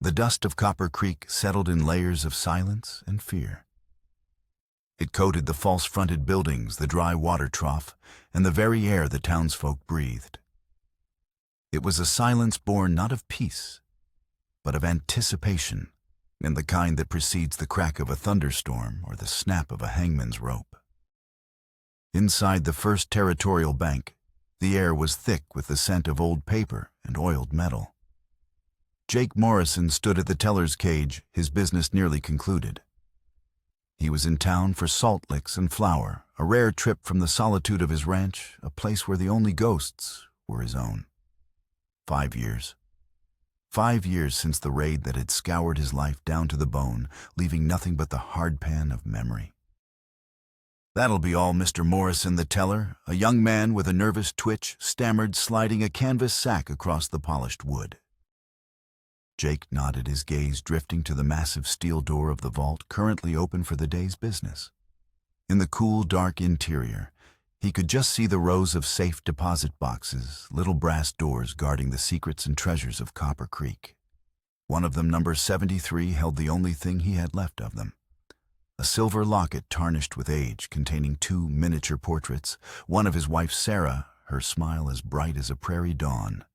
The dust of Copper Creek settled in layers of silence and fear. It coated the false-fronted buildings, the dry water trough, and the very air the townsfolk breathed. It was a silence born not of peace, but of anticipation, in the kind that precedes the crack of a thunderstorm or the snap of a hangman's rope. Inside the First Territorial Bank, the air was thick with the scent of old paper and oiled metal. Jake Morrison stood at the teller's cage, his business nearly concluded. He was in town for salt licks and flour, a rare trip from the solitude of his ranch, a place where the only ghosts were his own. 5 years. 5 years since the raid that had scoured his life down to the bone, leaving nothing but the hardpan of memory. "That'll be all, Mr. Morrison," the teller, a young man with a nervous twitch, stammered, sliding a canvas sack across the polished wood. Jake nodded, his gaze drifting to the massive steel door of the vault currently open for the day's business. In the cool, dark interior, he could just see the rows of safe deposit boxes, little brass doors guarding the secrets and treasures of Copper Creek. One of them, number 73, held the only thing he had left of them. A silver locket tarnished with age, containing 2 miniature portraits, one of his wife Sarah, her smile as bright as a prairie dawn,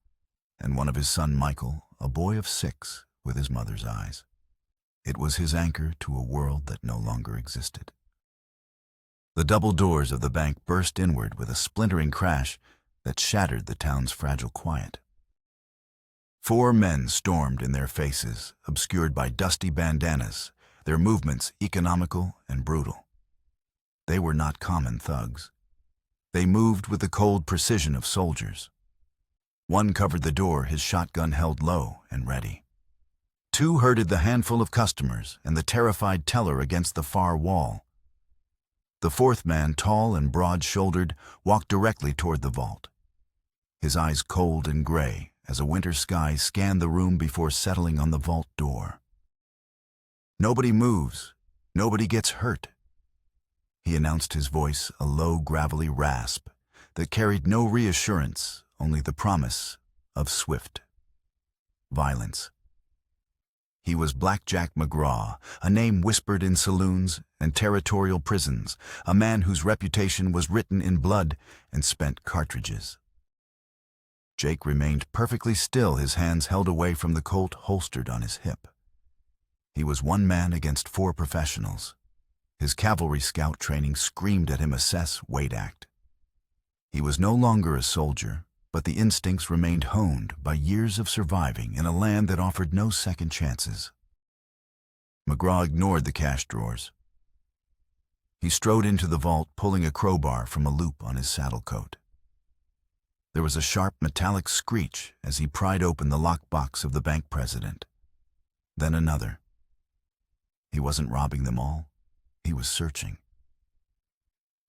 and one of his son Michael, a boy of 6, with his mother's eyes. It was his anchor to a world that no longer existed. The double doors of the bank burst inward with a splintering crash that shattered the town's fragile quiet. 4 men stormed in their faces, obscured by dusty bandanas, their movements economical and brutal. They were not common thugs. They moved with the cold precision of soldiers. One covered the door, his shotgun held low and ready. 2 herded the handful of customers and the terrified teller against the far wall. The 4th man, tall and broad-shouldered, walked directly toward the vault, his eyes cold and gray as a winter sky scanned the room before settling on the vault door. "Nobody moves. Nobody gets hurt," he announced, his voice a low, gravelly rasp that carried no reassurance, only the promise of swift violence. He was Blackjack McGraw, a name whispered in saloons and territorial prisons, a man whose reputation was written in blood and spent cartridges. Jake remained perfectly still, his hands held away from the Colt holstered on his hip. He was one man against 4 professionals. His cavalry scout training screamed at him, assess, wait, act. He was no longer a soldier, but the instincts remained honed by years of surviving in a land that offered no second chances. McGraw ignored the cash drawers. He strode into the vault, pulling a crowbar from a loop on his saddle coat. There was a sharp metallic screech as he pried open the lockbox of the bank president. Then another. He wasn't robbing them all. He was searching.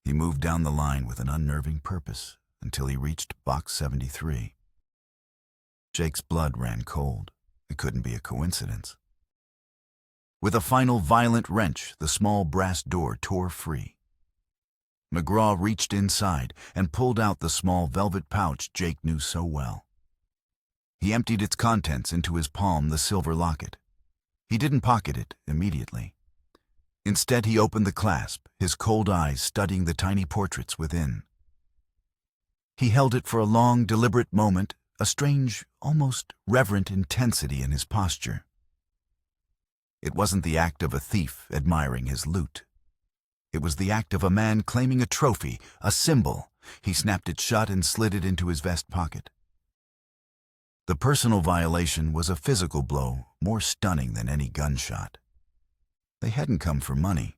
He moved down the line with an unnerving purpose until he reached box 73. Jake's blood ran cold. It couldn't be a coincidence. With a final violent wrench, the small brass door tore free. McGraw reached inside and pulled out the small velvet pouch Jake knew so well. He emptied its contents into his palm, the silver locket. He didn't pocket it immediately. Instead, he opened the clasp, his cold eyes studying the tiny portraits within. He held it for a long, deliberate moment, a strange, almost reverent intensity in his posture. It wasn't the act of a thief admiring his loot. It was the act of a man claiming a trophy, a symbol. He snapped it shut and slid it into his vest pocket. The personal violation was a physical blow, more stunning than any gunshot. They hadn't come for money.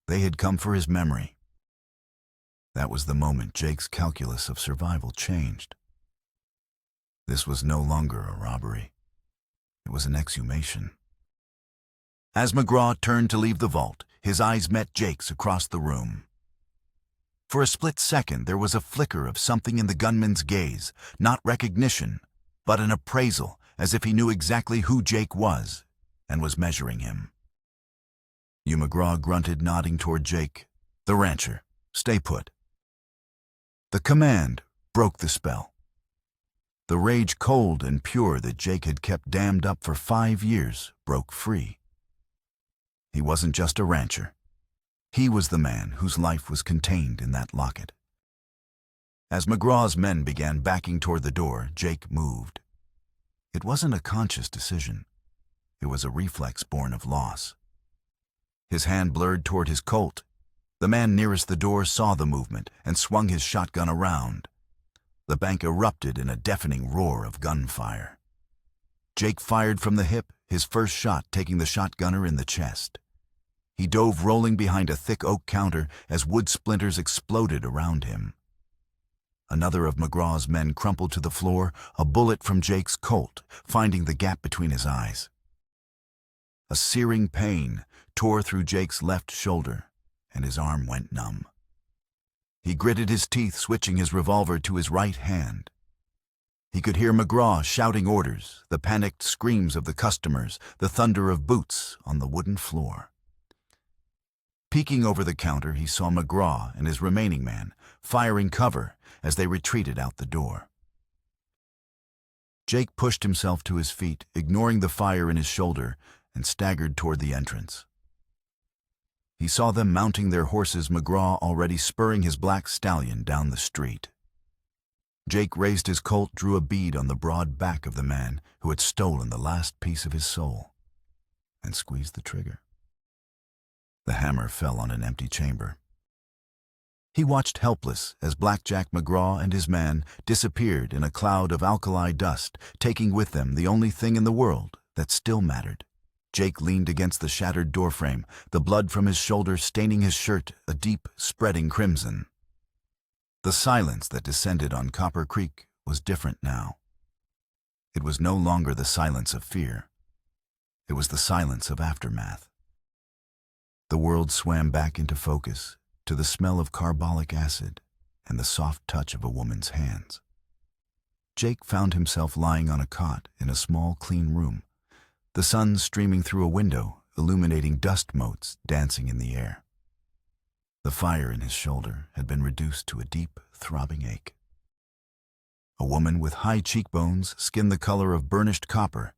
They had come for his memory. That was the moment Jake's calculus of survival changed. This was no longer a robbery. It was an exhumation. As McGraw turned to leave the vault, his eyes met Jake's across the room. For a split second, there was a flicker of something in the gunman's gaze, not recognition, but an appraisal, as if he knew exactly who Jake was and was measuring him. "You," McGraw grunted, nodding toward Jake. "The rancher. Stay put." The command broke the spell. The rage, cold and pure, that Jake had kept dammed up for 5 years broke free. He wasn't just a rancher. He was the man whose life was contained in that locket. As McGraw's men began backing toward the door, Jake moved. It wasn't a conscious decision. It was a reflex born of loss. His hand blurred toward his Colt. The man nearest the door saw the movement and swung his shotgun around. The bank erupted in a deafening roar of gunfire. Jake fired from the hip, his first shot taking the shotgunner in the chest. He dove rolling behind a thick oak counter as wood splinters exploded around him. Another of McGraw's men crumpled to the floor, a bullet from Jake's Colt finding the gap between his eyes. A searing pain tore through Jake's left shoulder, and his arm went numb. He gritted his teeth, switching his revolver to his right hand. He could hear McGraw shouting orders, the panicked screams of the customers, the thunder of boots on the wooden floor. Peeking over the counter, he saw McGraw and his remaining man firing cover as they retreated out the door. Jake pushed himself to his feet, ignoring the fire in his shoulder, and staggered toward the entrance. He saw them mounting their horses, McGraw already spurring his black stallion down the street. Jake raised his Colt, drew a bead on the broad back of the man who had stolen the last piece of his soul, and squeezed the trigger. The hammer fell on an empty chamber. He watched helpless as Blackjack McGraw and his man disappeared in a cloud of alkali dust, taking with them the only thing in the world that still mattered. Jake leaned against the shattered doorframe, the blood from his shoulder staining his shirt a deep, spreading crimson. The silence that descended on Copper Creek was different now. It was no longer the silence of fear. It was the silence of aftermath. The world swam back into focus, to the smell of carbolic acid and the soft touch of a woman's hands. Jake found himself lying on a cot in a small, clean room, the sun streaming through a window, illuminating dust motes dancing in the air. The fire in his shoulder had been reduced to a deep, throbbing ache. A woman with high cheekbones, skin the color of burnished copper,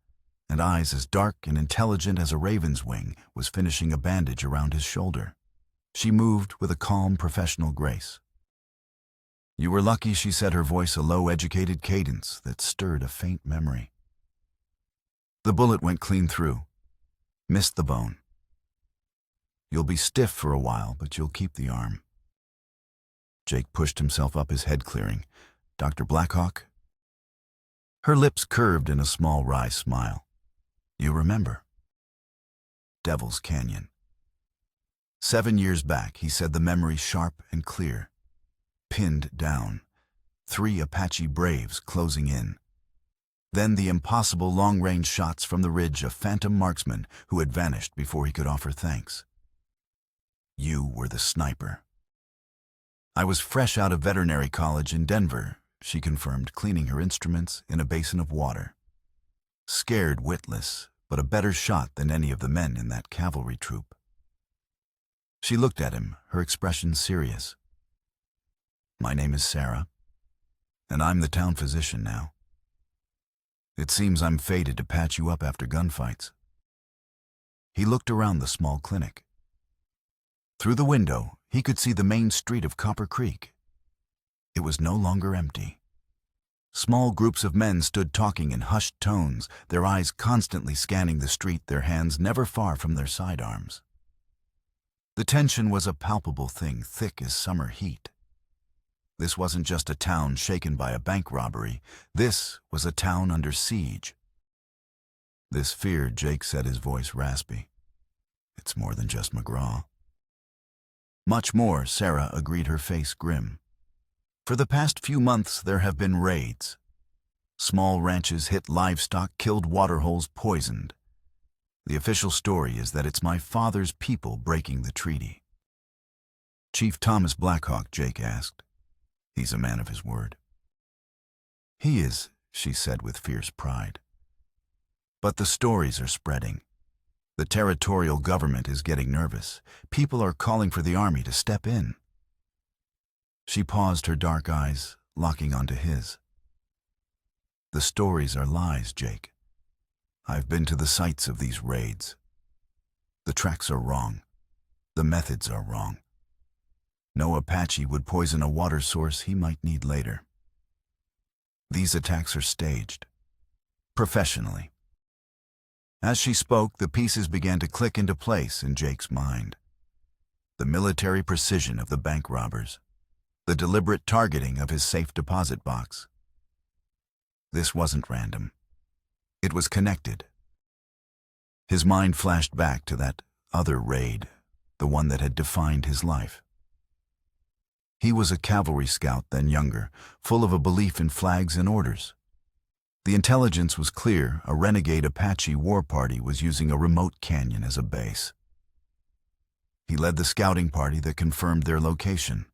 and eyes as dark and intelligent as a raven's wing, was finishing a bandage around his shoulder. She moved with a calm, professional grace. "You were lucky," she said, her voice a low, educated cadence that stirred a faint memory. "The bullet went clean through. Missed the bone. You'll be stiff for a while, but you'll keep the arm." Jake pushed himself up, his head clearing. "Dr. Blackhawk?" Her lips curved in a small, wry smile. "You remember?" Devil's Canyon. 7 years back, he said, the memory sharp and clear. Pinned down. 3 Apache Braves closing in. Then the impossible long-range shots from the ridge, a phantom marksman who had vanished before he could offer thanks. "You were the sniper." "I was fresh out of veterinary college in Denver," she confirmed, cleaning her instruments in a basin of water. "Scared witless, but a better shot than any of the men in that cavalry troop." She looked at him, her expression serious. "My name is Sarah, and I'm the town physician now. It seems I'm fated to patch you up after gunfights." He looked around the small clinic. Through the window, he could see the main street of Copper Creek. It was no longer empty. Small groups of men stood talking in hushed tones, their eyes constantly scanning the street, their hands never far from their sidearms. The tension was a palpable thing, thick as summer heat. This wasn't just a town shaken by a bank robbery. This was a town under siege. "This fear," Jake said, his voice raspy. "It's more than just McGraw." "Much more," Sarah agreed, her face grim. "For the past few months there have been raids. Small ranches hit livestock, killed waterholes, poisoned. The official story is that it's my father's people breaking the treaty." "Chief Thomas Blackhawk?" Jake asked. "He's a man of his word." "He is," she said with fierce pride. "But the stories are spreading. The territorial government is getting nervous. People are calling for the army to step in." She paused, her dark eyes locking onto his. The stories are lies, Jake. I've been to the sites of these raids. The tracks are wrong. The methods are wrong. No Apache would poison a water source he might need later. These attacks are staged, professionally. As she spoke, the pieces began to click into place in Jake's mind. The military precision of the bank robbers, the deliberate targeting of his safe deposit box. This wasn't random. It was connected. His mind flashed back to that other raid, the one that had defined his life. He was a cavalry scout, then younger, full of a belief in flags and orders. The intelligence was clear. A renegade Apache war party was using a remote canyon as a base. He led the scouting party that confirmed their location.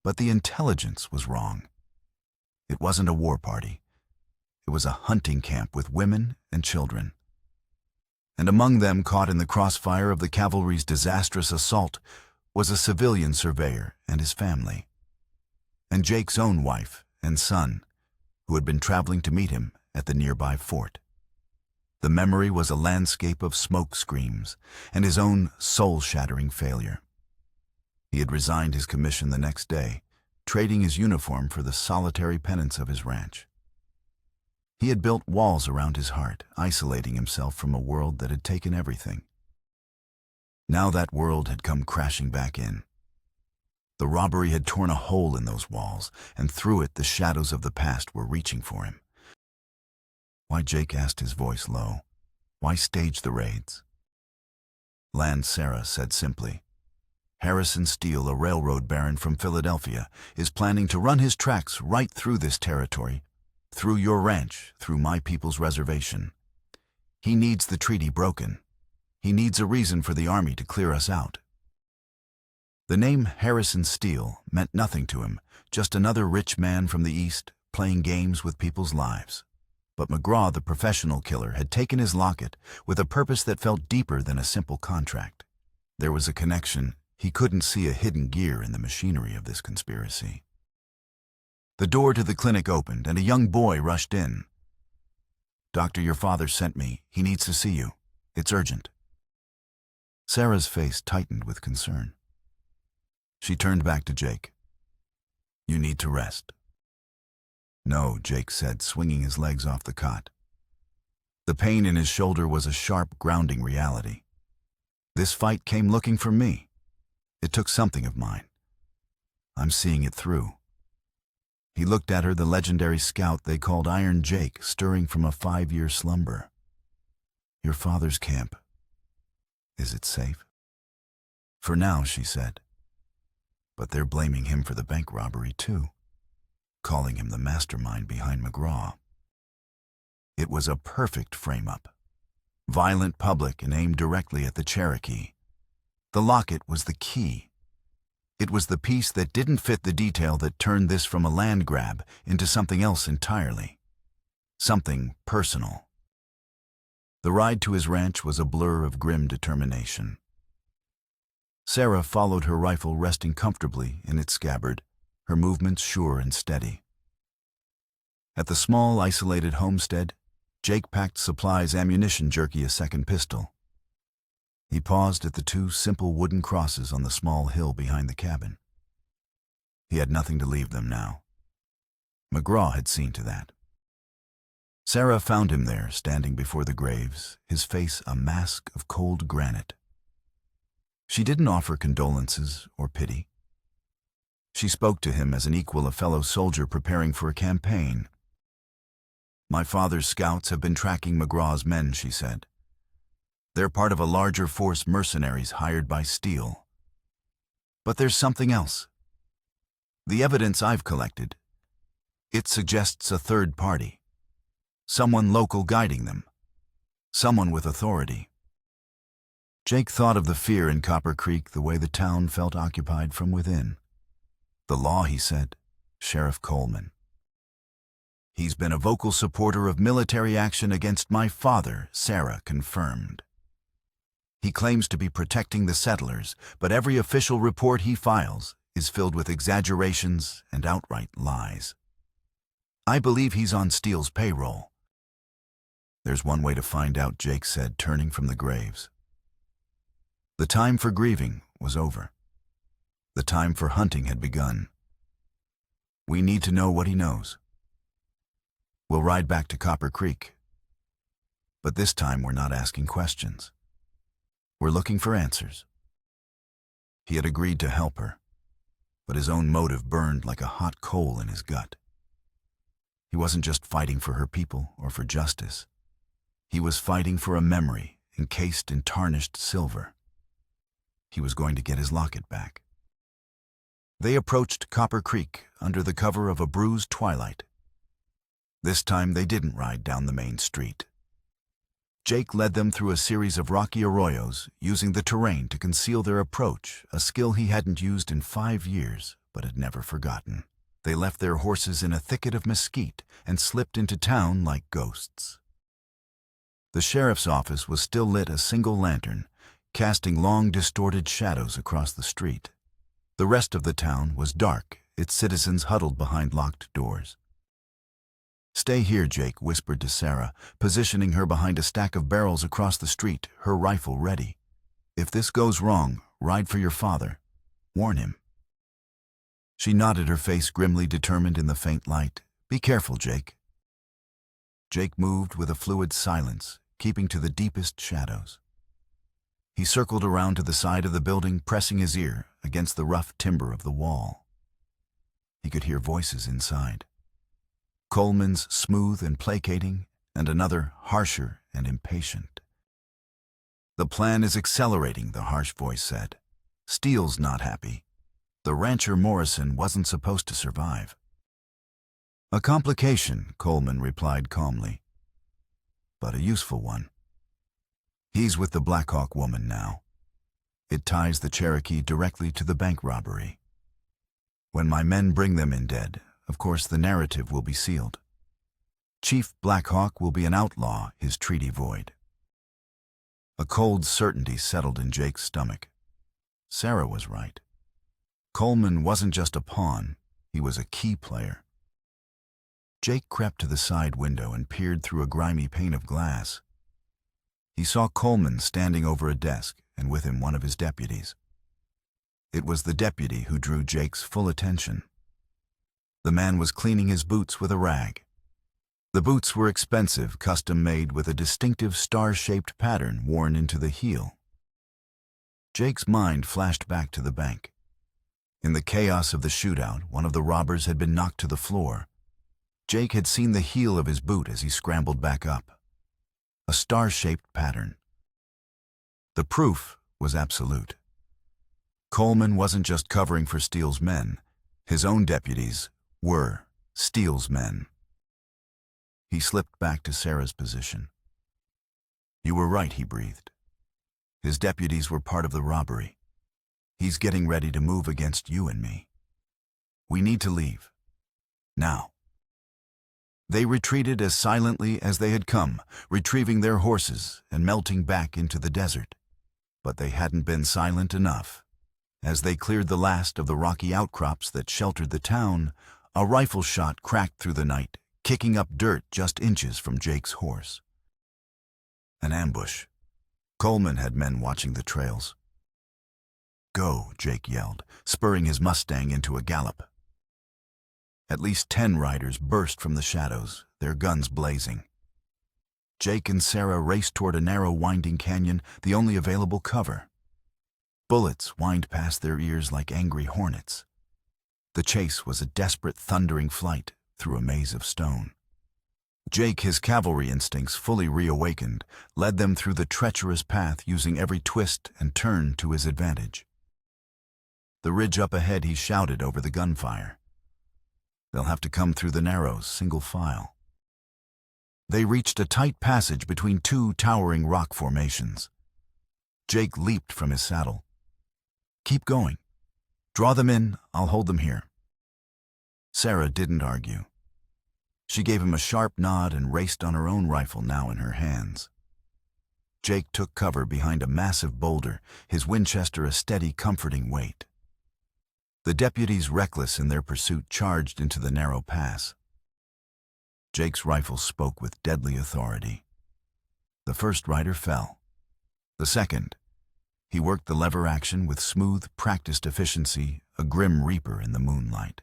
But the intelligence was wrong. It wasn't a war party. It was a hunting camp with women and children. And among them, caught in the crossfire of the cavalry's disastrous assault, was a civilian surveyor and his family, and Jake's own wife and son, who had been traveling to meet him at the nearby fort. The memory was a landscape of smoke screams and his own soul-shattering failure. He had resigned his commission the next day, trading his uniform for the solitary penance of his ranch. He had built walls around his heart, isolating himself from a world that had taken everything. Now that world had come crashing back in. The robbery had torn a hole in those walls, and through it the shadows of the past were reaching for him. Why, Jake asked, his voice low. Why stage the raids? Land Sarah said simply. Harrison Steele, a railroad baron from Philadelphia, is planning to run his tracks right through this territory, through your ranch, through my people's reservation. He needs the treaty broken. He needs a reason for the army to clear us out. The name Harrison Steele meant nothing to him, just another rich man from the East playing games with people's lives. But McGraw, the professional killer, had taken his locket with a purpose that felt deeper than a simple contract. There was a connection. He couldn't see a hidden gear in the machinery of this conspiracy. The door to the clinic opened and a young boy rushed in. Doctor, your father sent me. He needs to see you. It's urgent. Sarah's face tightened with concern. She turned back to Jake. You need to rest. No, Jake said, swinging his legs off the cot. The pain in his shoulder was a sharp, grounding reality. This fight came looking for me. It took something of mine. I'm seeing it through. He looked at her, the legendary scout they called Iron Jake, stirring from a 5-year slumber. Your father's camp. Is it safe? For now, she said. But they're blaming him for the bank robbery too, calling him the mastermind behind McGraw. It was a perfect frame-up. Violent, public, and aimed directly at the Cherokee. The locket was the key. It was the piece that didn't fit the detail that turned this from a land grab into something else entirely. Something personal. The ride to his ranch was a blur of grim determination. Sarah followed her rifle resting comfortably in its scabbard, her movements sure and steady. At the small, isolated homestead, Jake packed supplies, ammunition, jerky, a second pistol. He paused at the 2 simple wooden crosses on the small hill behind the cabin. He had nothing to leave them now. McGraw had seen to that. Sarah found him there, standing before the graves, his face a mask of cold granite. She didn't offer condolences or pity. She spoke to him as an equal, a fellow soldier preparing for a campaign. My father's scouts have been tracking McGraw's men, she said. They're part of a larger force, mercenaries hired by Steele. But there's something else. The evidence I've collected, it suggests a third party. Someone local guiding them. Someone with authority. Jake thought of the fear in Copper Creek, the way the town felt occupied from within. The law, he said. Sheriff Coleman. He's been a vocal supporter of military action against my father, Sarah confirmed. He claims to be protecting the settlers, but every official report he files is filled with exaggerations and outright lies. I believe he's on Steele's payroll. There's one way to find out, Jake said, turning from the graves. The time for grieving was over. The time for hunting had begun. We need to know what he knows. We'll ride back to Copper Creek. But this time we're not asking questions. We're looking for answers. He had agreed to help her, but his own motive burned like a hot coal in his gut. He wasn't just fighting for her people or for justice. He was fighting for a memory encased in tarnished silver. He was going to get his locket back. They approached Copper Creek under the cover of a bruised twilight. This time they didn't ride down the main street. Jake led them through a series of rocky arroyos, using the terrain to conceal their approach, a skill he hadn't used in 5 years, but had never forgotten. They left their horses in a thicket of mesquite and slipped into town like ghosts. The sheriff's office was still lit, a single lantern, casting long, distorted shadows across the street. The rest of the town was dark, its citizens huddled behind locked doors. "Stay here," Jake whispered to Sarah, positioning her behind a stack of barrels across the street, her rifle ready. "If this goes wrong, ride for your father. Warn him." She nodded, her face grimly determined in the faint light. "Be careful, Jake." Jake moved with a fluid silence, keeping to the deepest shadows. He circled around to the side of the building, pressing his ear against the rough timber of the wall. He could hear voices inside. Coleman's smooth and placating, and another harsher and impatient. "The plan is accelerating," the harsh voice said. "Steele's not happy. The rancher Morrison wasn't supposed to survive." "A complication," Coleman replied calmly, "but a useful one. He's with the Black Hawk woman now. It ties the Cherokee directly to the bank robbery. When my men bring them in dead, of course the narrative will be sealed. Chief Black Hawk will be an outlaw, his treaty void." A cold certainty settled in Jake's stomach. Sarah was right. Coleman wasn't just a pawn, he was a key player. Jake crept to the side window and peered through a grimy pane of glass. He saw Coleman standing over a desk, and with him one of his deputies. It was the deputy who drew Jake's full attention. The man was cleaning his boots with a rag. The boots were expensive, custom-made with a distinctive star-shaped pattern worn into the heel. Jake's mind flashed back to the bank. In the chaos of the shootout, one of the robbers had been knocked to the floor. Jake had seen the heel of his boot as he scrambled back up. A star-shaped pattern. The proof was absolute. Coleman wasn't just covering for Steele's men. His own deputies were Steele's men. He slipped back to Sarah's position. "You were right," he breathed. "His deputies were part of the robbery. He's getting ready to move against you and me. We need to leave. Now." They retreated as silently as they had come, retrieving their horses and melting back into the desert. But they hadn't been silent enough. As they cleared the last of the rocky outcrops that sheltered the town, a rifle shot cracked through the night, kicking up dirt just inches from Jake's horse. An ambush. Coleman had men watching the trails. "Go," Jake yelled, spurring his Mustang into a gallop. At least 10 riders burst from the shadows, their guns blazing. Jake and Sarah raced toward a narrow, winding canyon, the only available cover. Bullets whined past their ears like angry hornets. The chase was a desperate, thundering flight through a maze of stone. Jake, his cavalry instincts fully reawakened, led them through the treacherous path, using every twist and turn to his advantage. The ridge up ahead, he shouted over the gunfire. "They'll have to come through the narrows, single file." They reached a tight passage between 2 towering rock formations. Jake leaped from his saddle. "Keep going. Draw them in, I'll hold them here." Sarah didn't argue. She gave him a sharp nod and raced on her own rifle, now in her hands. Jake took cover behind a massive boulder, his Winchester a steady, comforting weight. The deputies, reckless in their pursuit, charged into the narrow pass. Jake's rifle spoke with deadly authority. The first rider fell. The second, he worked the lever action with smooth, practiced efficiency, a grim reaper in the moonlight.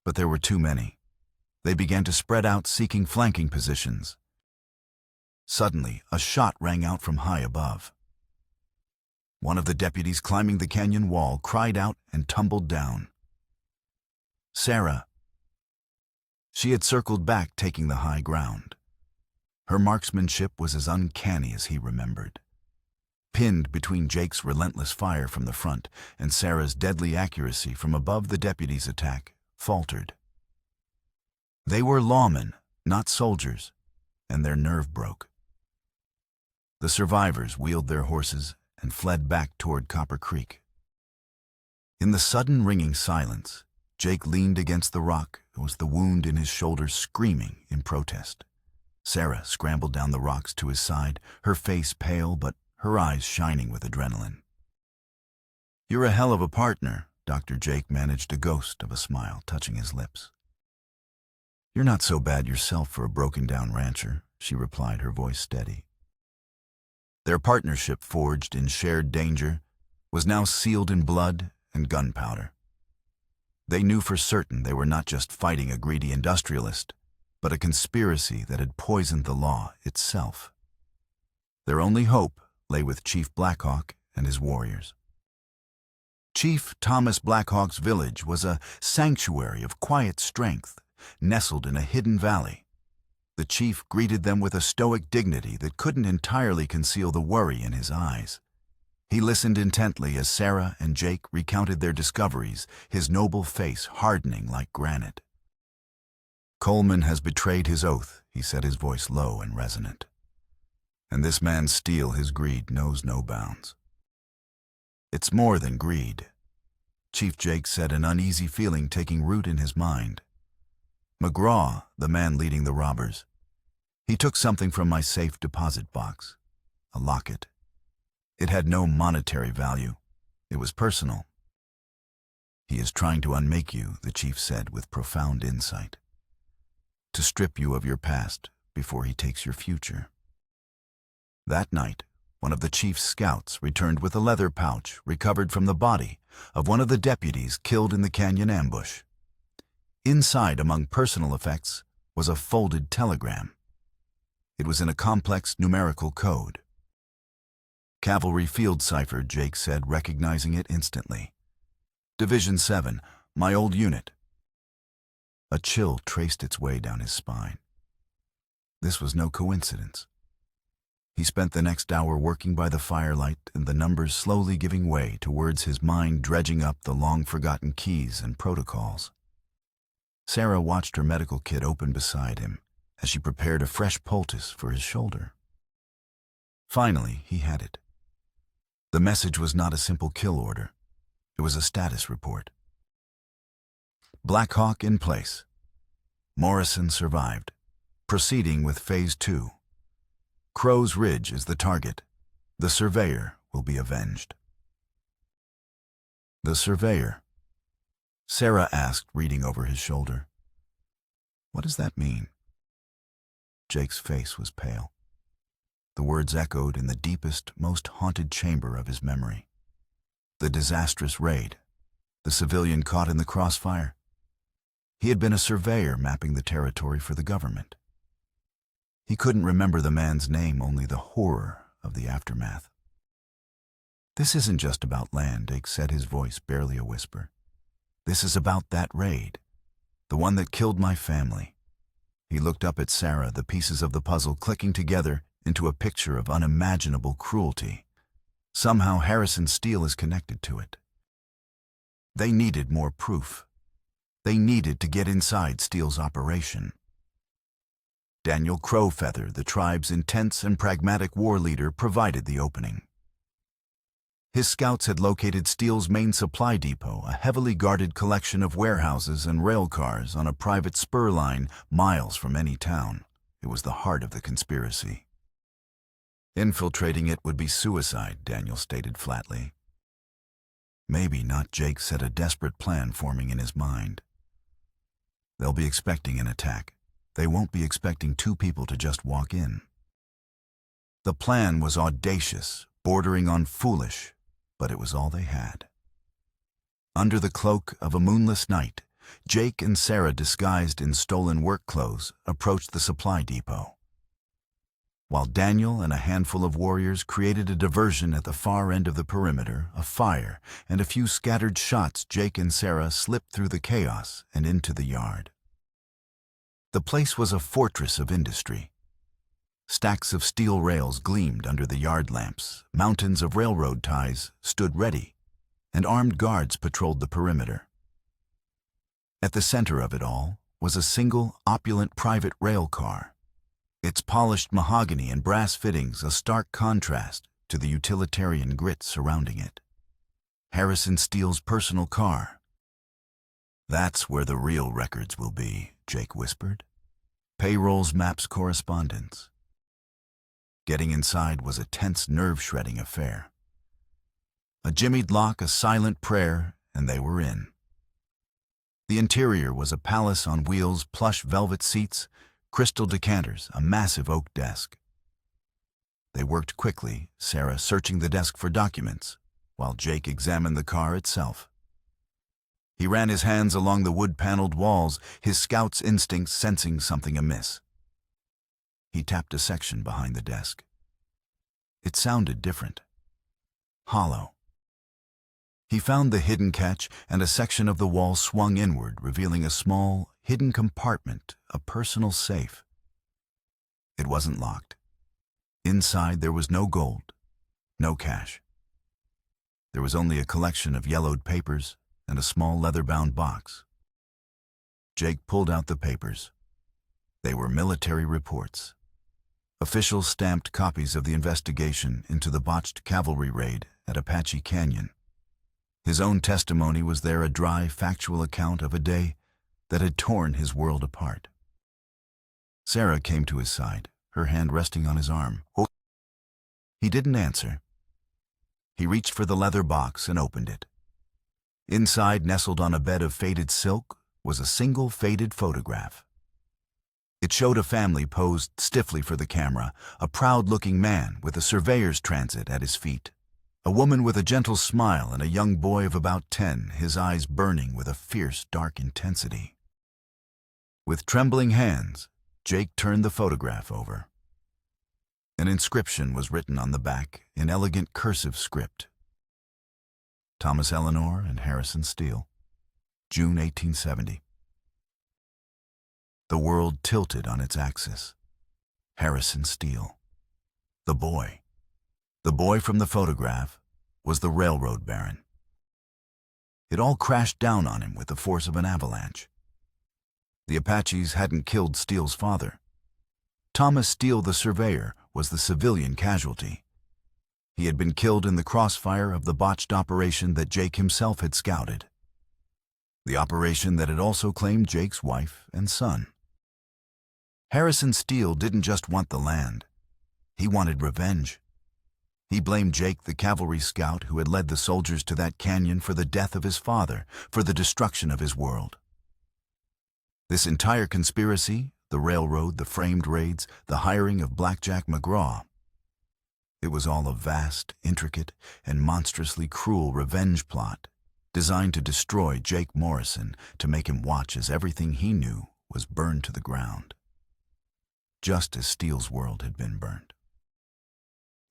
But there were too many. They began to spread out, seeking flanking positions. Suddenly, a shot rang out from high above. One of the deputies climbing the canyon wall cried out and tumbled down. Sarah. She had circled back, taking the high ground. Her marksmanship was as uncanny as he remembered. Pinned between Jake's relentless fire from the front and Sarah's deadly accuracy from above, the deputy's attack faltered. They were lawmen, not soldiers, and their nerve broke. The survivors wheeled their horses and fled back toward Copper Creek. In the sudden ringing silence, Jake leaned against the rock, with the wound in his shoulder screaming in protest. Sarah scrambled down the rocks to his side, her face pale but her eyes shining with adrenaline. "You're a hell of a partner," Dr. Jake managed a ghost of a smile touching his lips. "You're not so bad yourself for a broken-down rancher," she replied, her voice steady. Their partnership, forged in shared danger, was now sealed in blood and gunpowder. They knew for certain they were not just fighting a greedy industrialist, but a conspiracy that had poisoned the law itself. Their only hope lay with Chief Blackhawk and his warriors. Chief Thomas Blackhawk's village was a sanctuary of quiet strength, nestled in a hidden valley. The chief greeted them with a stoic dignity that couldn't entirely conceal the worry in his eyes. He listened intently as Sarah and Jake recounted their discoveries, his noble face hardening like granite. "Coleman has betrayed his oath," he said, his voice low and resonant. "And this man's steel, his greed, knows no bounds." "It's more than greed," Chief Jake said, an uneasy feeling taking root in his mind. "McGraw, the man leading the robbers, he took something from my safe deposit box, a locket. It had no monetary value. It was personal. He is trying to unmake you," the chief said with profound insight, "to strip you of your past before he takes your future." That night, one of the chief's scouts returned with a leather pouch recovered from the body of one of the deputies killed in the canyon ambush. Inside, among personal effects, was a folded telegram. It was in a complex numerical code. "Cavalry field cipher," Jake said, recognizing it instantly. "Division 7, my old unit." A chill traced its way down his spine. This was no coincidence. He spent the next hour working by the firelight, and the numbers slowly giving way to words, his mind dredging up the long-forgotten keys and protocols. Sarah watched her medical kit open beside him as she prepared a fresh poultice for his shoulder. Finally, he had it. The message was not a simple kill order. It was a status report. Blackhawk in place. Morrison survived, proceeding with Phase 2. Crow's Ridge is the target. The surveyor will be avenged. "The surveyor?" Sarah asked, reading over his shoulder. "What does that mean?" Jake's face was pale. The words echoed in the deepest, most haunted chamber of his memory. The disastrous raid, the civilian caught in the crossfire. He had been a surveyor mapping the territory for the government. He couldn't remember the man's name, only the horror of the aftermath. "This isn't just about land," Jake said, his voice barely a whisper. "This is about that raid, the one that killed my family." He looked up at Sarah, the pieces of the puzzle clicking together into a picture of unimaginable cruelty. Somehow Harrison Steele is connected to it. They needed more proof. They needed to get inside Steele's operation. Daniel Crowfeather, the tribe's intense and pragmatic war leader, provided the opening. His scouts had located Steele's main supply depot, a heavily guarded collection of warehouses and rail cars on a private spur line miles from any town. It was the heart of the conspiracy. "Infiltrating it would be suicide," Daniel stated flatly. "Maybe not," Jake said, a desperate plan forming in his mind. "They'll be expecting an attack. they won't be expecting two people to just walk in. The plan was audacious, bordering on foolish, but it was all they had. Under the cloak of a moonless night, Jake and Sarah, disguised in stolen work clothes, approached the supply depot. While Daniel and a handful of warriors created a diversion at the far end of the perimeter, a fire and a few scattered shots, Jake and Sarah slipped through the chaos and into the yard. The place was a fortress of industry. Stacks of steel rails gleamed under the yard lamps, mountains of railroad ties stood ready, and armed guards patrolled the perimeter. At the center of it all was a single, opulent private rail car, its polished mahogany and brass fittings a stark contrast to the utilitarian grit surrounding it. Harrison Steele's personal car. "That's where the real records will be," Jake whispered. "Payrolls, maps, correspondence." Getting inside was a tense, nerve-shredding affair. A jimmied lock, a silent prayer, and they were in. The interior was a palace on wheels, plush velvet seats, crystal decanters, a massive oak desk. They worked quickly, Sarah searching the desk for documents, while Jake examined the car itself. He ran his hands along the wood-paneled walls, his scout's instincts sensing something amiss. He tapped a section behind the desk. It sounded different. Hollow. He found the hidden catch, and a section of the wall swung inward, revealing a small, hidden compartment, a personal safe. It wasn't locked. Inside there was no gold, no cash. There was only a collection of yellowed papers and a small leather-bound box. Jake pulled out the papers. They were military reports. Official stamped copies of the investigation into the botched cavalry raid at Apache Canyon. His own testimony was there, a dry, factual account of a day that had torn his world apart. Sarah came to his side, her hand resting on his arm. "Oh." He didn't answer. He reached for the leather box and opened it. Inside, nestled on a bed of faded silk, was a single faded photograph. It showed a family posed stiffly for the camera, a proud-looking man with a surveyor's transit at his feet, a woman with a gentle smile, and a young boy of about 10, his eyes burning with a fierce, dark intensity. With trembling hands, Jake turned the photograph over. An inscription was written on the back in elegant cursive script. Thomas Eleanor and Harrison Steele, June 1870. The world tilted on its axis. Harrison Steele. The boy from the photograph, was the railroad baron. It all crashed down on him with the force of an avalanche. The Apaches hadn't killed Steele's father. Thomas Steele, the surveyor, was the civilian casualty. He had been killed in the crossfire of the botched operation that Jake himself had scouted. The operation that had also claimed Jake's wife and son. Harrison Steele didn't just want the land. He wanted revenge. He blamed Jake, the cavalry scout who had led the soldiers to that canyon, for the death of his father, for the destruction of his world. This entire conspiracy, the railroad, the framed raids, the hiring of Blackjack McGraw, it was all a vast, intricate, and monstrously cruel revenge plot designed to destroy Jake Morrison, to make him watch as everything he knew was burned to the ground. Just as Steele's world had been burned.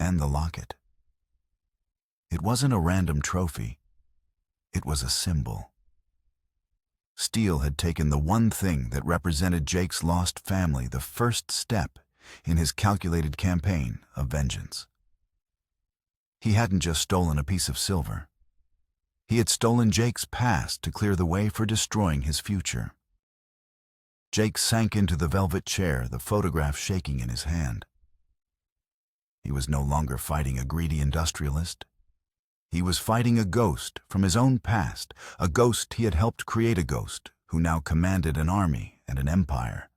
And the locket. It wasn't a random trophy. It was a symbol. Steele had taken the one thing that represented Jake's lost family, the first step in his calculated campaign of vengeance. He hadn't just stolen a piece of silver. He had stolen Jake's past to clear the way for destroying his future. Jake sank into the velvet chair, the photograph shaking in his hand. He was no longer fighting a greedy industrialist. He was fighting a ghost from his own past, a ghost he had helped create, a ghost who now commanded an army and an empire,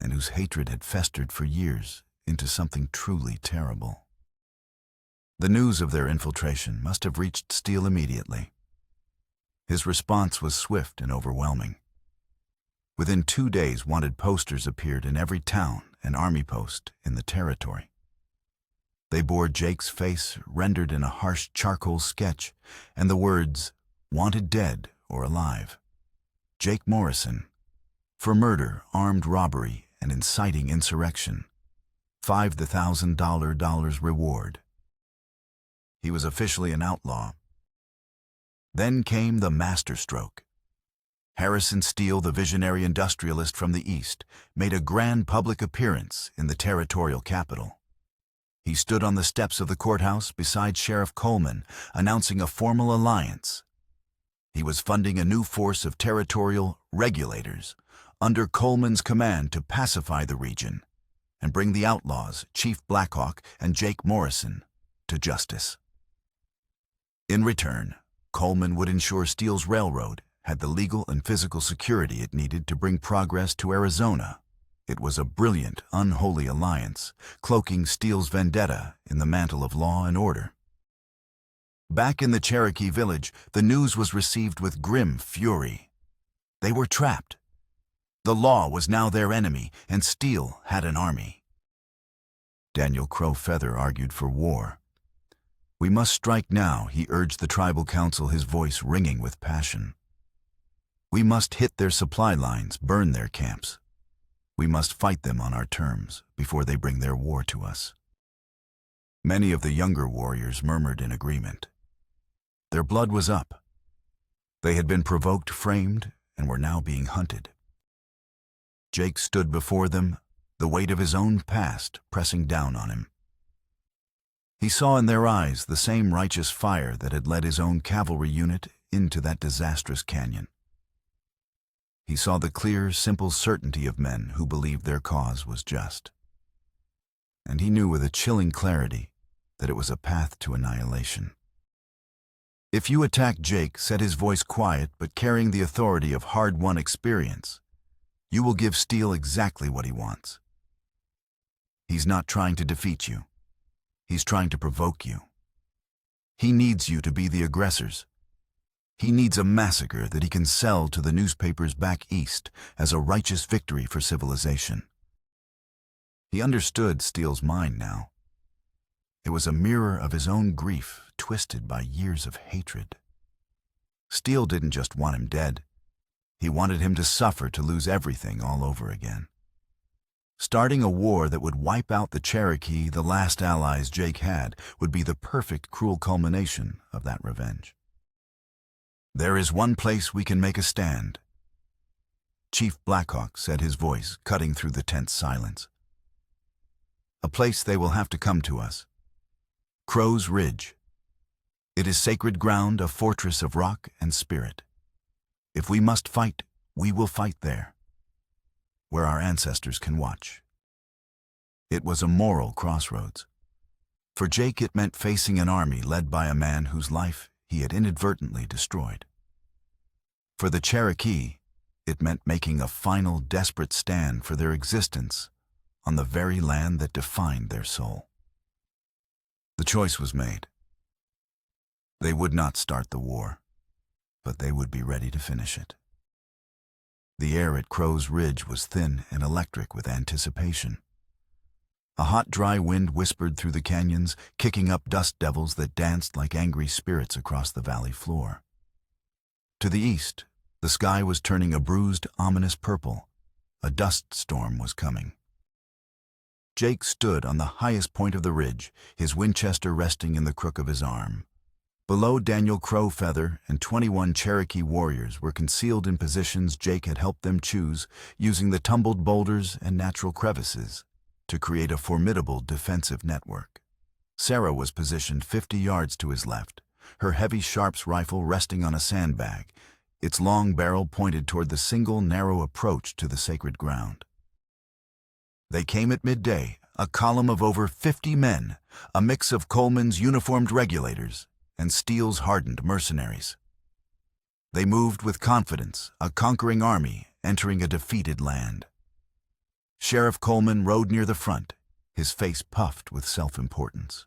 and whose hatred had festered for years into something truly terrible. The news of their infiltration must have reached Steele immediately. His response was swift and overwhelming. Within 2 days, wanted posters appeared in every town and army post in the territory. They bore Jake's face rendered in a harsh charcoal sketch and the words, "Wanted dead or alive. Jake Morrison. For murder, armed robbery, and inciting insurrection. $5,000 reward." He was officially an outlaw. Then came the masterstroke. Harrison Steele, the visionary industrialist from the East, made a grand public appearance in the territorial capital. He stood on the steps of the courthouse beside Sheriff Coleman, announcing a formal alliance. He was funding a new force of territorial regulators under Coleman's command to pacify the region and bring the outlaws, Chief Blackhawk and Jake Morrison, to justice. In return, Coleman would ensure Steele's railroad had the legal and physical security it needed to bring progress to Arizona. It was a brilliant, unholy alliance, cloaking Steele's vendetta in the mantle of law and order. Back in the Cherokee village, the news was received with grim fury. They were trapped. The law was now their enemy, and Steele had an army. Daniel Crow Feather argued for war. "We must strike now," he urged the tribal council, his voice ringing with passion. "We must hit their supply lines, burn their camps. We must fight them on our terms before they bring their war to us." Many of the younger warriors murmured in agreement. Their blood was up. They had been provoked, framed, and were now being hunted. Jake stood before them, the weight of his own past pressing down on him. He saw in their eyes the same righteous fire that had led his own cavalry unit into that disastrous canyon. He saw the clear, simple certainty of men who believed their cause was just. And he knew with a chilling clarity that it was a path to annihilation. "If you attack Jake," said his voice quiet but carrying the authority of hard-won experience, "you will give Steele exactly what he wants. He's not trying to defeat you. He's trying to provoke you. He needs you to be the aggressors. He needs a massacre that he can sell to the newspapers back east as a righteous victory for civilization." He understood Steele's mind now. It was a mirror of his own grief, twisted by years of hatred. Steele didn't just want him dead. He wanted him to suffer, to lose everything all over again. Starting a war that would wipe out the Cherokee, the last allies Jake had, would be the perfect, cruel culmination of that revenge. "There is one place we can make a stand," Chief Blackhawk said, his voice cutting through the tense silence. "A place they will have to come to us. Crow's Ridge. It is sacred ground, a fortress of rock and spirit. If we must fight, we will fight there, where our ancestors can watch." It was a moral crossroads. For Jake, it meant facing an army led by a man whose life he had inadvertently destroyed. For the Cherokee, it meant making a final, desperate stand for their existence on the very land that defined their soul. The choice was made. They would not start the war, but they would be ready to finish it. The air at Crow's Ridge was thin and electric with anticipation. A hot, dry wind whispered through the canyons, kicking up dust devils that danced like angry spirits across the valley floor. To the east, the sky was turning a bruised, ominous purple. A dust storm was coming. Jake stood on the highest point of the ridge, his Winchester resting in the crook of his arm. Below, Daniel Crow Feather and 21 Cherokee warriors were concealed in positions Jake had helped them choose, using the tumbled boulders and natural crevices to create a formidable defensive network. Sarah was positioned 50 yards to his left, her heavy Sharps rifle resting on a sandbag, its long barrel pointed toward the single narrow approach to the sacred ground. They came at midday, a column of over 50 men, a mix of Coleman's uniformed regulators and Steele's hardened mercenaries. They moved with confidence, a conquering army entering a defeated land. Sheriff Coleman rode near the front, his face puffed with self-importance.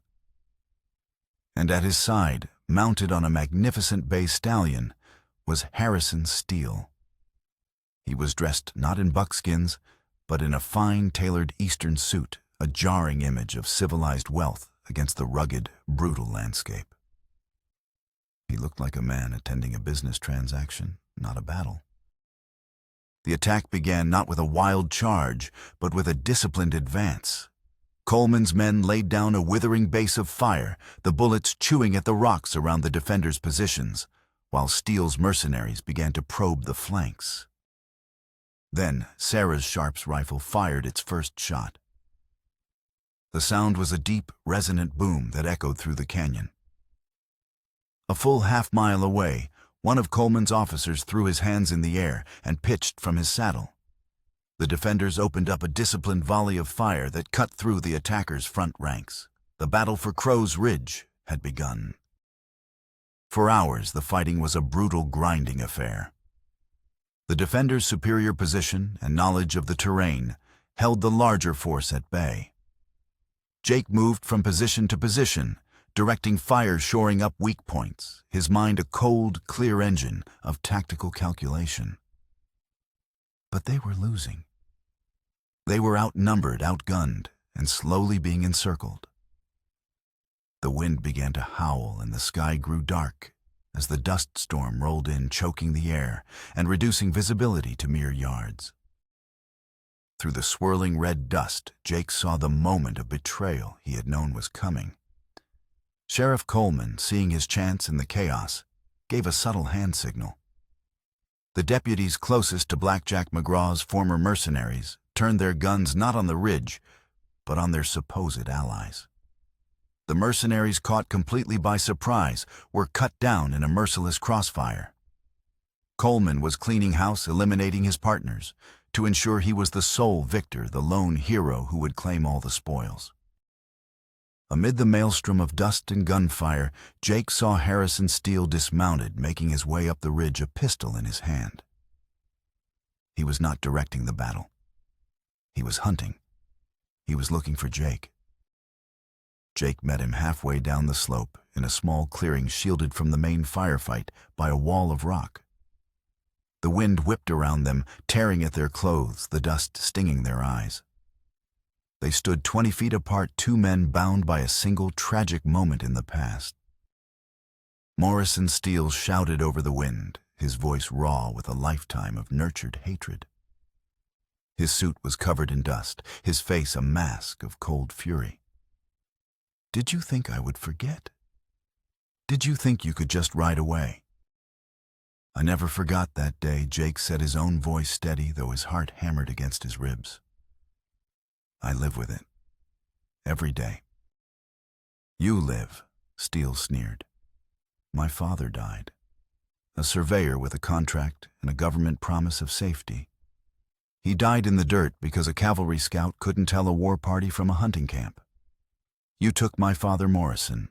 And at his side, mounted on a magnificent bay stallion, was Harrison Steele. He was dressed not in buckskins, but in a fine tailored Eastern suit, a jarring image of civilized wealth against the rugged, brutal landscape. He looked like a man attending a business transaction, not a battle. The attack began not with a wild charge, but with a disciplined advance. Coleman's men laid down a withering base of fire, the bullets chewing at the rocks around the defenders' positions, while Steele's mercenaries began to probe the flanks. Then Sarah's Sharp's rifle fired its first shot. The sound was a deep, resonant boom that echoed through the canyon. A full half-mile away, one of Coleman's officers threw his hands in the air and pitched from his saddle. The defenders opened up a disciplined volley of fire that cut through the attackers' front ranks. The battle for Crow's Ridge had begun. For hours, the fighting was a brutal, grinding affair. The defenders' superior position and knowledge of the terrain held the larger force at bay. Jake moved from position to position, directing fire, shoring up weak points, his mind a cold, clear engine of tactical calculation. But they were losing. They were outnumbered, outgunned, and slowly being encircled. The wind began to howl and the sky grew dark as the dust storm rolled in, choking the air and reducing visibility to mere yards. Through the swirling red dust, Jake saw the moment of betrayal he had known was coming. Sheriff Coleman, seeing his chance in the chaos, gave a subtle hand signal. The deputies closest to Blackjack McGraw's former mercenaries turned their guns not on the ridge, but on their supposed allies. The mercenaries, caught completely by surprise, were cut down in a merciless crossfire. Coleman was cleaning house, eliminating his partners, to ensure he was the sole victor, the lone hero who would claim all the spoils. Amid the maelstrom of dust and gunfire, Jake saw Harrison Steele dismounted, making his way up the ridge, a pistol in his hand. He was not directing the battle. He was hunting. He was looking for Jake. Jake met him halfway down the slope, in a small clearing shielded from the main firefight by a wall of rock. The wind whipped around them, tearing at their clothes, the dust stinging their eyes. They stood 20 feet apart, two men bound by a single tragic moment in the past. Morrison Steele shouted over the wind, his voice raw with a lifetime of nurtured hatred. His suit was covered in dust, his face a mask of cold fury. "Did you think I would forget? Did you think you could just ride away?" "I never forgot that day," Jake said, his own voice steady, though his heart hammered against his ribs. "I live with it. Every day." "You live," Steele sneered. "My father died. A surveyor with a contract and a government promise of safety. He died in the dirt because a cavalry scout couldn't tell a war party from a hunting camp. You took my father, Morrison.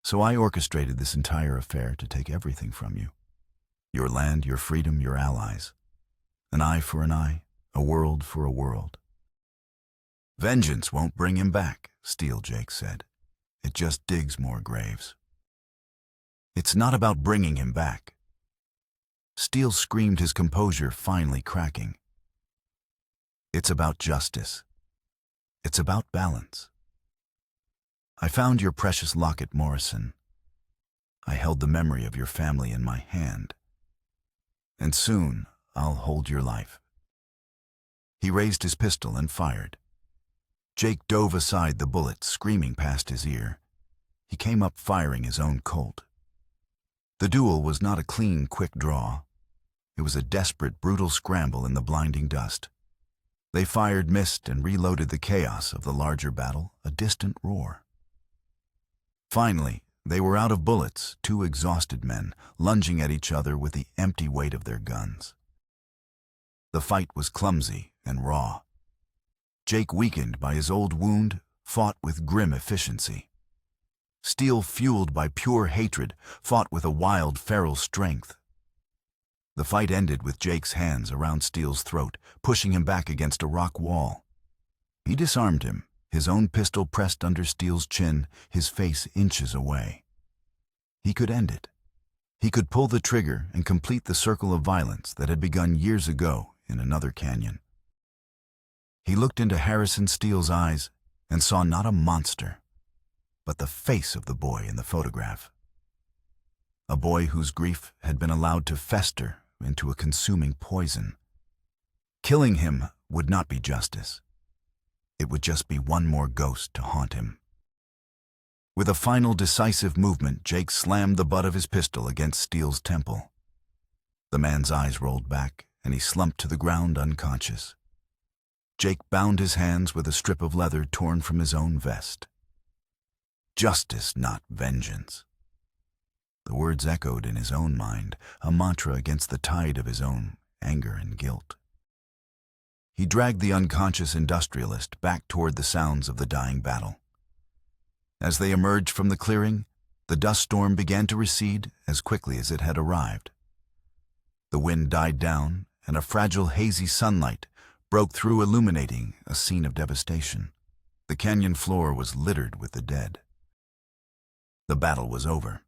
So I orchestrated this entire affair to take everything from you. Your land, your freedom, your allies. An eye for an eye, a world for a world." "Vengeance won't bring him back," Steele Jake said. "It just digs more graves." "It's not about bringing him back." Steele screamed, his composure finally cracking. "It's about justice. It's about balance. I found your precious locket, Morrison. I held the memory of your family in my hand. And soon I'll hold your life." He raised his pistol and fired. Jake dove aside, the bullet screaming past his ear. He came up firing his own Colt. The duel was not a clean, quick draw. It was a desperate, brutal scramble in the blinding dust. They fired, missed, and reloaded, the chaos of the larger battle, a distant roar. Finally, they were out of bullets, two exhausted men, lunging at each other with the empty weight of their guns. The fight was clumsy and raw. Jake, weakened by his old wound, fought with grim efficiency. Steele, fueled by pure hatred, fought with a wild, feral strength. The fight ended with Jake's hands around Steele's throat, pushing him back against a rock wall. He disarmed him, his own pistol pressed under Steele's chin, his face inches away. He could end it. He could pull the trigger and complete the circle of violence that had begun years ago in another canyon. He looked into Harrison Steele's eyes and saw not a monster, but the face of the boy in the photograph. A boy whose grief had been allowed to fester into a consuming poison. Killing him would not be justice. It would just be one more ghost to haunt him. With a final decisive movement, Jake slammed the butt of his pistol against Steele's temple. The man's eyes rolled back, and he slumped to the ground unconscious. Jake bound his hands with a strip of leather torn from his own vest. Justice, not vengeance. The words echoed in his own mind, a mantra against the tide of his own anger and guilt. He dragged the unconscious industrialist back toward the sounds of the dying battle. As they emerged from the clearing, the dust storm began to recede as quickly as it had arrived. The wind died down, and a fragile, hazy sunlight broke through, illuminating a scene of devastation. The canyon floor was littered with the dead. The battle was over.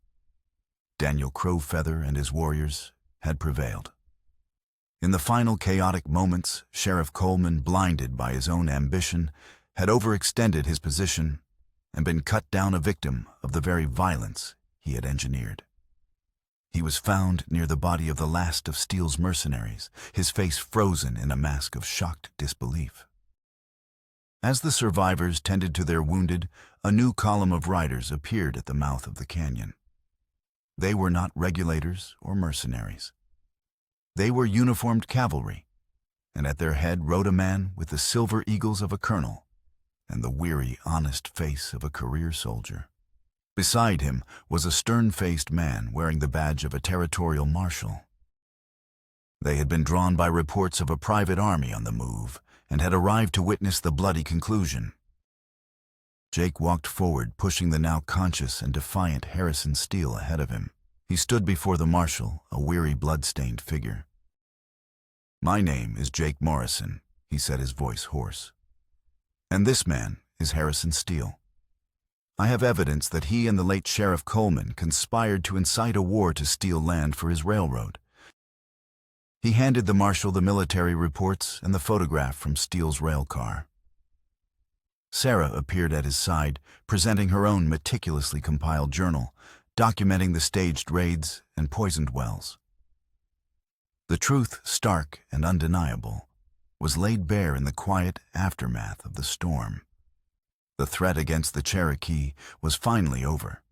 Daniel Crowfeather and his warriors had prevailed. In the final chaotic moments, Sheriff Coleman, blinded by his own ambition, had overextended his position and been cut down, a victim of the very violence he had engineered. He was found near the body of the last of Steele's mercenaries, his face frozen in a mask of shocked disbelief. As the survivors tended to their wounded, a new column of riders appeared at the mouth of the canyon. They were not regulators or mercenaries. They were uniformed cavalry, and at their head rode a man with the silver eagles of a colonel and the weary, honest face of a career soldier. Beside him was a stern-faced man wearing the badge of a territorial marshal. They had been drawn by reports of a private army on the move and had arrived to witness the bloody conclusion. Jake walked forward, pushing the now conscious and defiant Harrison Steele ahead of him. He stood before the marshal, a weary, blood-stained figure. "My name is Jake Morrison," he said, his voice hoarse. "And this man is Harrison Steele. I have evidence that he and the late Sheriff Coleman conspired to incite a war to steal land for his railroad." He handed the marshal the military reports and the photograph from Steele's rail car. Sarah appeared at his side, presenting her own meticulously compiled journal, documenting the staged raids and poisoned wells. The truth, stark and undeniable, was laid bare in the quiet aftermath of the storm. The threat against the Cherokee was finally over.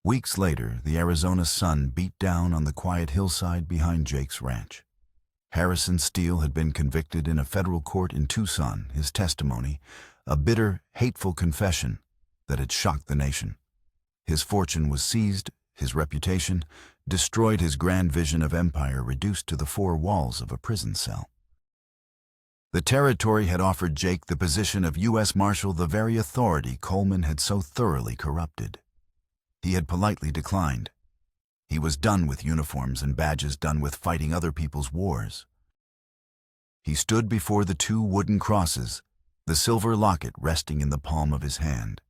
Weeks later, the Arizona sun beat down on the quiet hillside behind Jake's ranch. Harrison Steele had been convicted in a federal court in Tucson, his testimony, a bitter, hateful confession that had shocked the nation. His fortune was seized, his reputation destroyed, his grand vision of empire reduced to the four walls of a prison cell. The territory had offered Jake the position of U.S. Marshal, the very authority Coleman had so thoroughly corrupted. He had politely declined. He was done with uniforms and badges, done with fighting other people's wars. He stood before the two wooden crosses, the silver locket resting in the palm of his hand.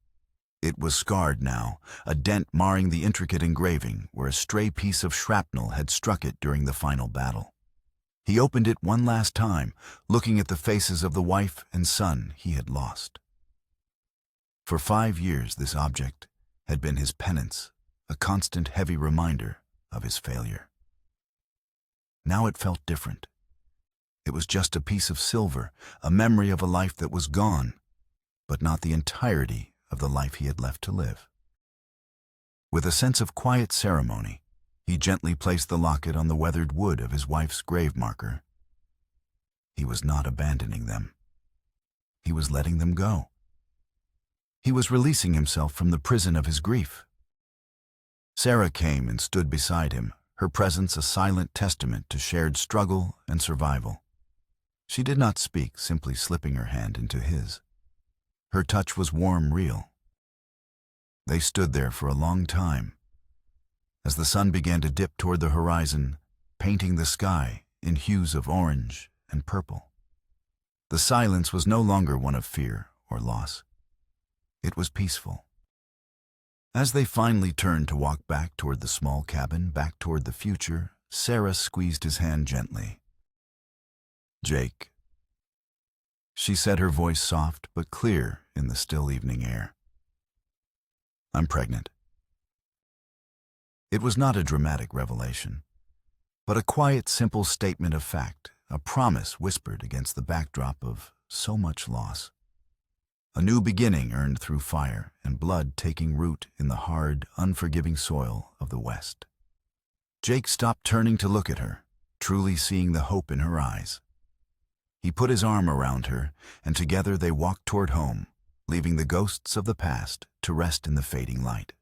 It was scarred now, a dent marring the intricate engraving where a stray piece of shrapnel had struck it during the final battle. He opened it one last time, looking at the faces of the wife and son he had lost. For 5 years, this object had been his penance, a constant heavy reminder of his failure. Now it felt different. It was just a piece of silver, a memory of a life that was gone, but not the entirety of the life he had left to live. With a sense of quiet ceremony, he gently placed the locket on the weathered wood of his wife's grave marker. He was not abandoning them. He was letting them go. He was releasing himself from the prison of his grief. Sarah came and stood beside him, her presence a silent testament to shared struggle and survival. She did not speak, simply slipping her hand into his. Her touch was warm, real. They stood there for a long time, as the sun began to dip toward the horizon, painting the sky in hues of orange and purple. The silence was no longer one of fear or loss. It was peaceful. As they finally turned to walk back toward the small cabin, back toward the future, Sarah squeezed his hand gently. "Jake," she said, her voice soft but clear in the still evening air. "I'm pregnant." It was not a dramatic revelation, but a quiet, simple statement of fact, a promise whispered against the backdrop of so much loss. A new beginning earned through fire and blood taking root in the hard, unforgiving soil of the West. Jake stopped turning to look at her, truly seeing the hope in her eyes. He put his arm around her, and together they walked toward home, leaving the ghosts of the past to rest in the fading light.